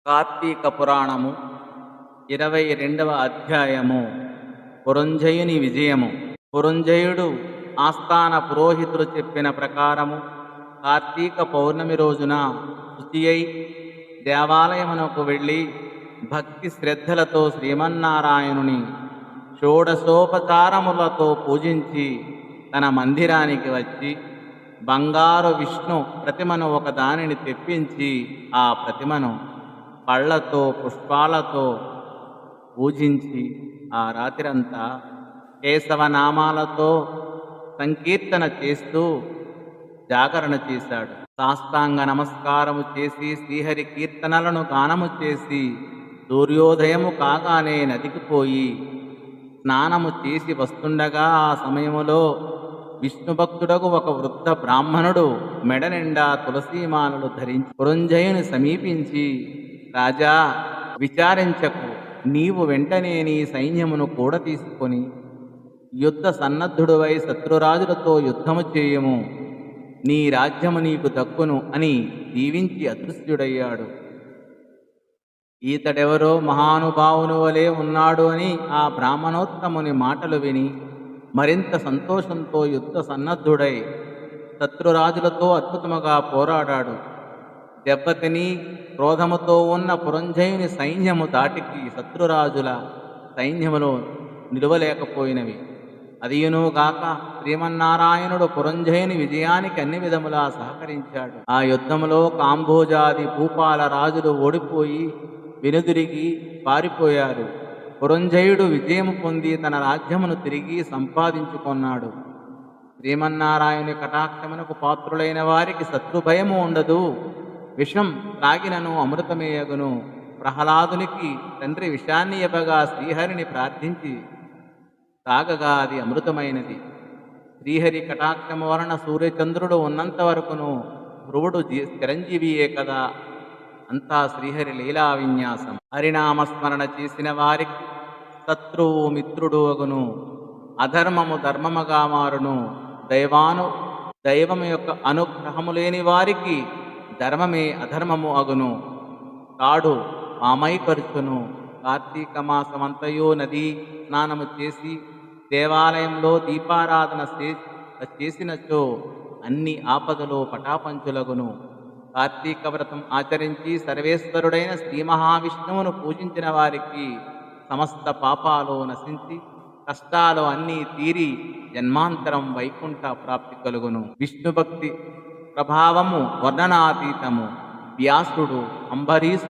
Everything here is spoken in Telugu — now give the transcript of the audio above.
కార్తీక పురాణము 22వ అధ్యాయము పురంజయుని విజయము. పురంజయుడు ఆస్థాన పురోహితులు చెప్పిన ప్రకారము కార్తీక పౌర్ణమి రోజున శుచి అయి దేవాలయమునకు వెళ్ళి భక్తి శ్రద్ధలతో శ్రీమన్నారాయణుని షోడశోపచారములతో పూజించి తన మందిరానికి వచ్చి బంగారు విష్ణు ప్రతిమను ఒకదానిని తెప్పించి ఆ ప్రతిమను పళ్ళతో పుష్పాలతో పూజించి ఆ రాత్రంతా కేశవనామాలతో సంకీర్తన చేస్తూ జాగరణ చేశాడు. సాష్టాంగ నమస్కారము చేసి శ్రీహరి కీర్తనలను గానము చేసి సూర్యోదయము కాగానే నదికి పోయి స్నానము చేసి వస్తుండగా ఆ సమయములో విష్ణుభక్తుడకు ఒక వృద్ధ బ్రాహ్మణుడు మెడ నిండా తులసీమాలలు ధరించి పురంజయుని సమీపించి, రాజా, విచారించకు, నీవు వెంటనే నీ సైన్యమును కూడా తీసుకొని యుద్ధ సన్నద్ధుడువై శత్రురాజులతో యుద్ధము చేయము, నీ రాజ్యము నీకు దక్కును అని దీవించి అదృశ్యుడయ్యాడు. ఈతడెవరో మహానుభావుని వలె ఉన్నాడు అని ఆ బ్రాహ్మణోత్తముని మాటలు విని మరింత సంతోషంతో యుద్ధ సన్నద్ధుడై శత్రురాజులతో అద్భుతముగా పోరాడాడు. దెబ్బతిని క్రోధముతో ఉన్న పురంజయుని సైన్యము దాటికి శత్రురాజుల సైన్యములో నిలువలేకపోయినవి. అదియునుగాక శ్రీమన్నారాయణుడు పురంజయుని విజయానికి అన్ని విధములా సహకరించాడు. ఆ యుద్ధములో కాంబోజాది భూపాల రాజులు ఓడిపోయి వెనుదిరిగి పారిపోయారు. పురంజయుడు విజయము పొంది తన రాజ్యమును తిరిగి సంపాదించుకొన్నాడు. శ్రీమన్నారాయణుని కటాక్షమునకు పాత్రులైన వారికి శత్రుభయము ఉండదు. విషం త్రాగినను అమృతమేయగును. ప్రహ్లాదునికి తండ్రి విషాన్ని ఇవ్వగా శ్రీహరిని ప్రార్థించి తాగగా అది అమృతమైనది. శ్రీహరి కటాక్షము వలన సూర్యచంద్రుడు ఉన్నంత వరకును ధ్రువుడు చిరంజీవియే కదా. అంతా శ్రీహరి లీలా విన్యాసం. హరినామస్మరణ చేసిన వారికి శత్రువు మిత్రుడు అగును. అధర్మము ధర్మముగా మారును. దైవము యొక్క అనుగ్రహము లేని వారికి ధర్మమే అధర్మము అగును. తాడు మామైకరుచును. కార్తీక మాసమంతయో నదీ స్నానము చేసి దేవాలయంలో దీపారాధన చేసినచో అన్ని ఆపదలో పటాపంచులగును. కార్తీక వ్రతం ఆచరించి సర్వేశ్వరుడైన శ్రీ మహావిష్ణువును పూజించిన వారికి సమస్త పాపాలు నశించి కష్టాలు అన్నీ తీరి జన్మాంతరం వైకుంఠ ప్రాప్తి కలుగును. విష్ణుభక్తి ప్రభావము వర్ణనాతీతము. వ్యాసుడు, అంబరీష్